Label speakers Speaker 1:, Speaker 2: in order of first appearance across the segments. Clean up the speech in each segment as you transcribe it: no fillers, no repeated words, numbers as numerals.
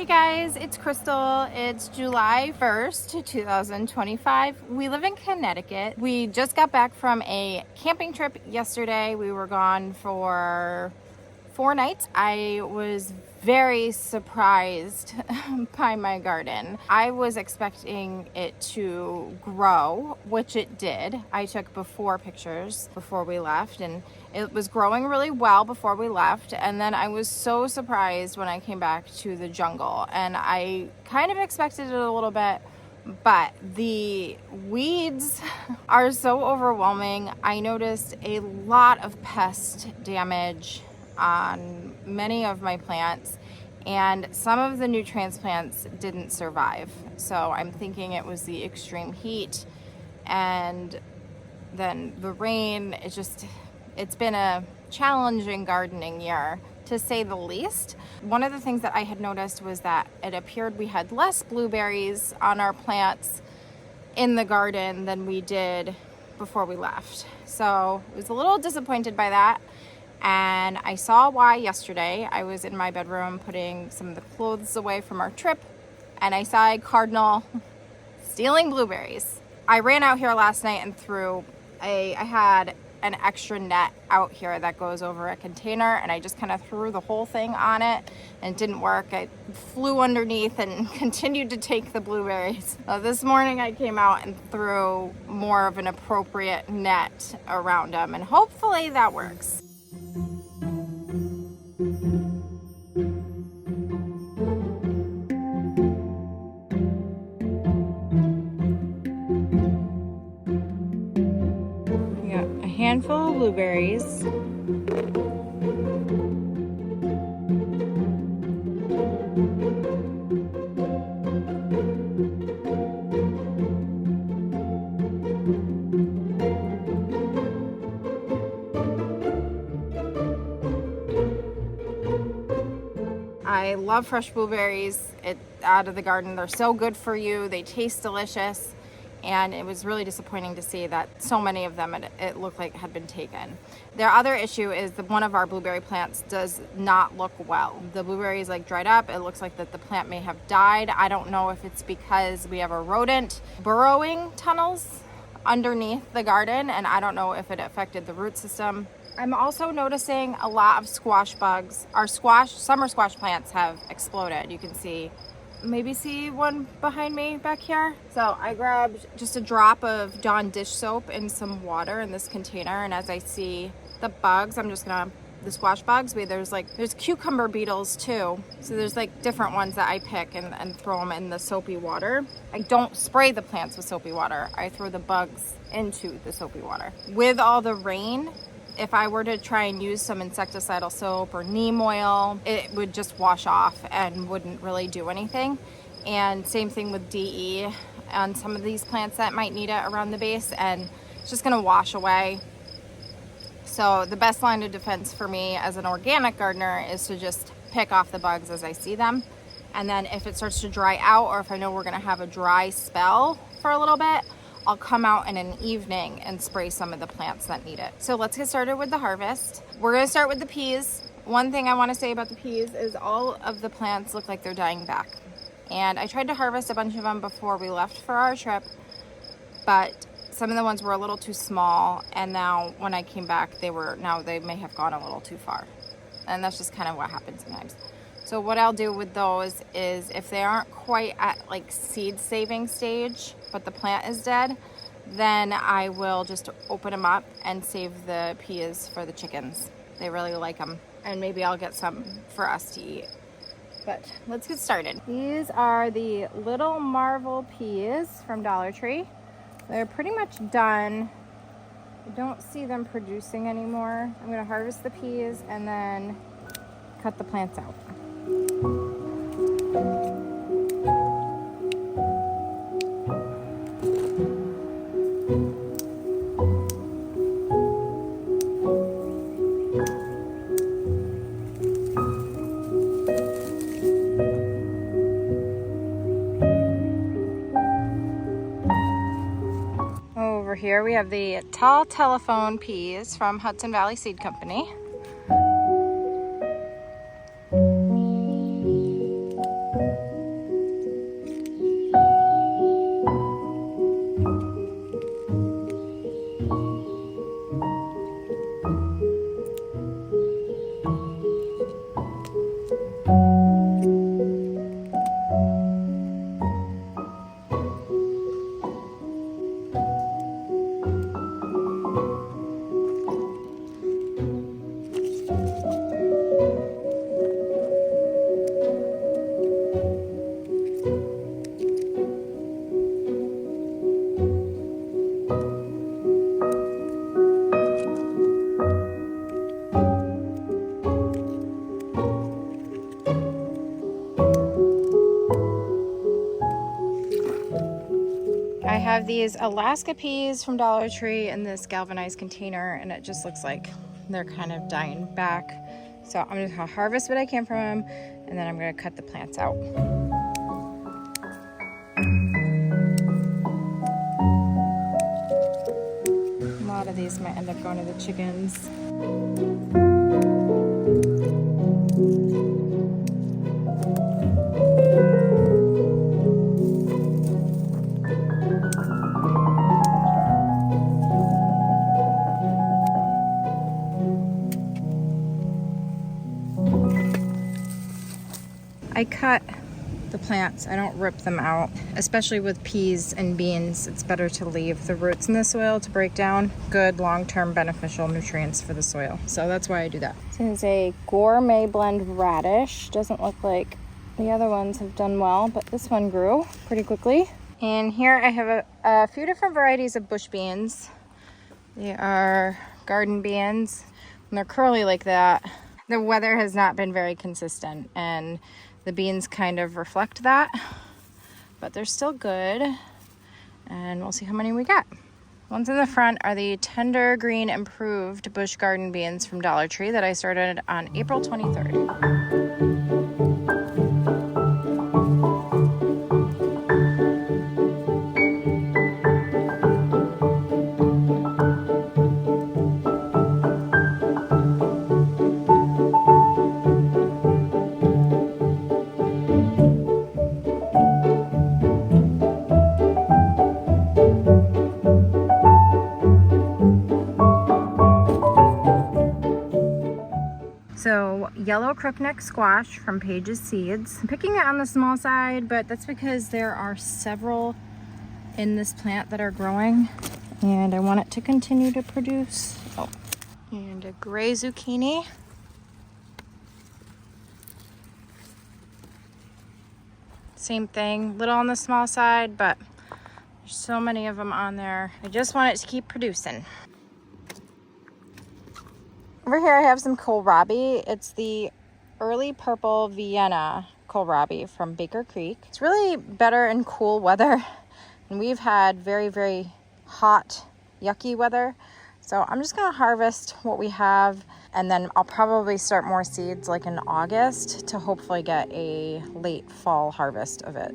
Speaker 1: guys, it's Crystal. It's July 1st, 2025. We live in Connecticut. We just got back from a camping trip yesterday. We were gone for 4 nights. I was very surprised by my garden. I was expecting it to grow, which it did. I took before pictures before we left, and it was growing really well before we left. And then I was so surprised when I came back to the jungle, and I kind of expected it a little bit, but the weeds are so overwhelming. I noticed a lot of pest damage on many of my plants, and some of the new transplants didn't survive. So I'm thinking it was the extreme heat and then the rain. It's been a challenging gardening year, to say the least. One of the things that I had noticed was that it appeared we had less blueberries on our plants in the garden than we did before we left. So I was a little disappointed by that. And I saw why yesterday. I was in my bedroom putting some of the clothes away from our trip, and I saw a cardinal stealing blueberries. I ran out here last night and I had an extra net out here that goes over a container, and I just kind of threw the whole thing on it, and it didn't work. I flew underneath and continued to take the blueberries. This morning I came out and threw more of an appropriate net around them, and hopefully that works. Handful of blueberries. I love fresh blueberries out of the garden. They're so good for you. They taste delicious. And it was really disappointing to see that so many of them, it looked like had been taken. Their other issue is that one of our blueberry plants does not look well. The blueberries dried up. It looks like that the plant may have died. I don't know if it's because we have a rodent burrowing tunnels underneath the garden, and I don't know if it affected the root system. I'm also noticing a lot of squash bugs. Our summer squash plants have exploded. You can maybe see one behind me back here. So I grabbed just a drop of Dawn dish soap and some water in this container, and as I see the bugs, the squash bugs, there's cucumber beetles too. So there's different ones that I pick and throw them in the soapy water. I don't spray the plants with soapy water. I throw the bugs into the soapy water. With all the rain, if I were to try and use some insecticidal soap or neem oil, it would just wash off and wouldn't really do anything. And same thing with DE on some of these plants that might need it around the base, and it's just gonna wash away. So the best line of defense for me as an organic gardener is to just pick off the bugs as I see them. And then if it starts to dry out, or if I know we're gonna have a dry spell for a little bit, I'll come out in an evening and spray some of the plants that need it. So let's get started with the harvest. We're gonna start with the peas. One thing I wanna say about the peas is all of the plants look like they're dying back. And I tried to harvest a bunch of them before we left for our trip, but some of the ones were a little too small, and now when I came back, they may have gone a little too far. And that's just kind of what happens sometimes. So what I'll do with those is, if they aren't quite at seed saving stage, but the plant is dead, then I will just open them up and save the peas for the chickens. They really like them, and maybe I'll get some for us to eat. But let's get started. These are the Little Marvel peas from Dollar Tree. They're pretty much done. I don't see them producing anymore. I'm gonna harvest the peas and then cut the plants out. Over here we have the tall telephone peas from Hudson Valley Seed Company. have these Alaska peas from Dollar Tree in this galvanized container, and it just looks like they're kind of dying back. So I'm just gonna harvest what I can from them, and then I'm gonna cut the plants out. A lot of these might end up going to the chickens. I cut the plants, I don't rip them out. Especially with peas and beans, it's better to leave the roots in the soil to break down good long-term beneficial nutrients for the soil. So that's why I do that. This is a Gourmet blend radish. Doesn't look like the other ones have done well, but this one grew pretty quickly. And here I have a few different varieties of bush beans. They are garden beans. When they're curly like that, the weather has not been very consistent, and the beans kind of reflect that, but they're still good, and we'll see how many we got. Ones in the front are the Tendergreen improved bush garden beans from Dollar Tree that I started on April 23rd. So yellow crookneck squash from Paige's Seeds. I'm picking it on the small side, but that's because there are several in this plant that are growing, and I want it to continue to produce. Oh, and a gray zucchini. Same thing, little on the small side, but there's so many of them on there. I just want it to keep producing. Over here I have some kohlrabi. It's the early purple Vienna kohlrabi from Baker Creek. It's really better in cool weather, and we've had very, very hot, yucky weather. So I'm just gonna harvest what we have, and then I'll probably start more seeds like in August to hopefully get a late fall harvest of it.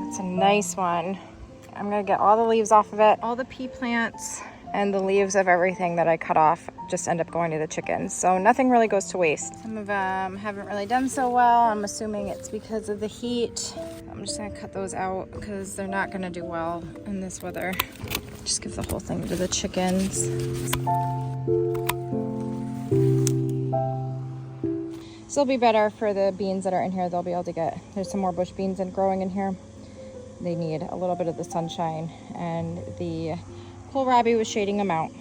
Speaker 1: It's a nice one. I'm gonna get all the leaves off of it. All the pea plants and the leaves of everything that I cut off just end up going to the chickens. So nothing really goes to waste. Some of them haven't really done so well. I'm assuming it's because of the heat. I'm just gonna cut those out because they're not gonna do well in this weather. Just give the whole thing to the chickens. This will be better for the beans that are in here. They'll be able to get, there's some more bush beans growing in here. They need a little bit of the sunshine, and the kohlrabi was shading them out.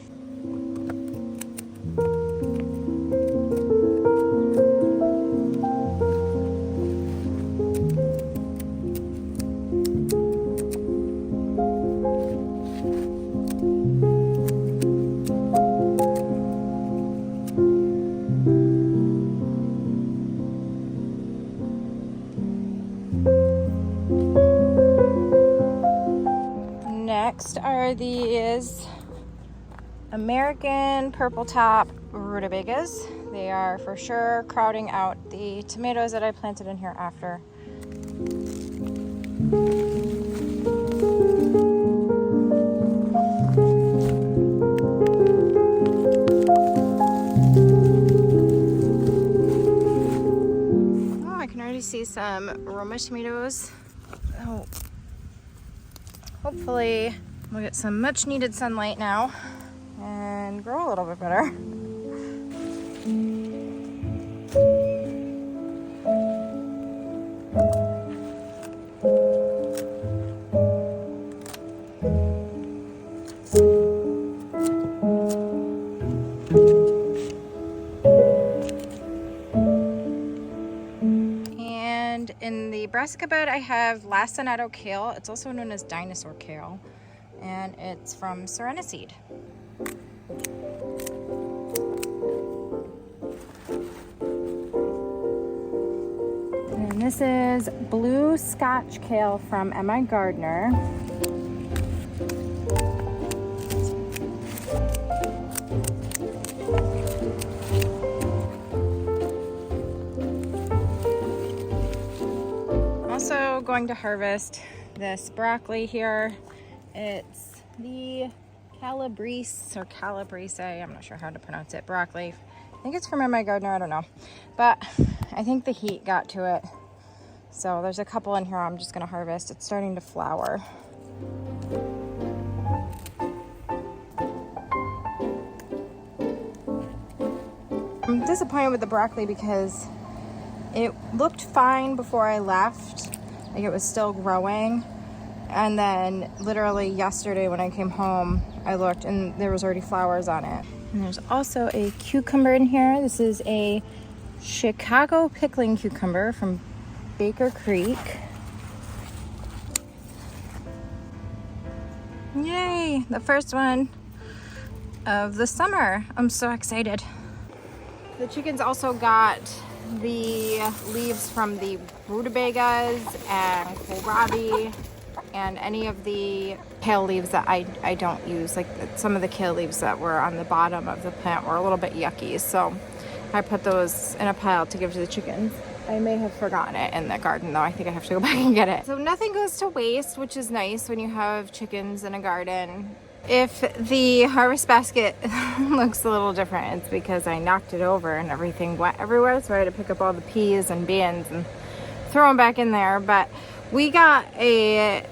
Speaker 1: Next are these American purple top rutabagas. They are for sure crowding out the tomatoes that I planted in here after. Oh, I can already see some Roma tomatoes. Oh. Hopefully we'll get some much needed sunlight now and grow a little bit better. In the brassica bed, I have Lacinato kale. It's also known as dinosaur kale, and it's from Sereniseed. This is blue Scotch kale from MIgardener. Also going to harvest this broccoli here. It's the Calabrese or Calabrese, I'm not sure how to pronounce it, broccoli. I think it's from MIgardener, I don't know. But I think the heat got to it. So there's a couple in here I'm just gonna harvest. It's starting to flower. I'm disappointed with the broccoli because it looked fine before I left. Like it was still growing. And then literally yesterday when I came home, I looked and there was already flowers on it. And there's also a cucumber in here. This is a Chicago pickling cucumber from Baker Creek. Yay, the first one of the summer. I'm so excited. The chickens also got the leaves from the rutabagas and kohlrabi and any of the kale leaves that I don't use. Like some of the kale leaves that were on the bottom of the plant were a little bit yucky. So I put those in a pile to give to the chickens. I may have forgotten it in the garden though. I think I have to go back and get it. So nothing goes to waste, which is nice when you have chickens in a garden. If the harvest basket looks a little different, it's because I knocked it over and everything went everywhere. So I had to pick up all the peas and beans and throw them back in there. But we got a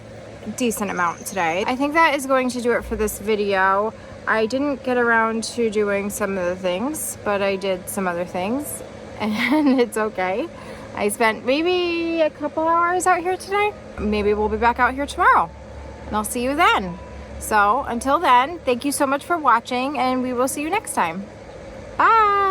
Speaker 1: decent amount today. I think that is going to do it for this video. I didn't get around to doing some of the things, but I did some other things and it's okay. I spent maybe a couple hours out here today. Maybe we'll be back out here tomorrow and I'll see you then. So until then, thank you so much for watching and we will see you next time. Bye.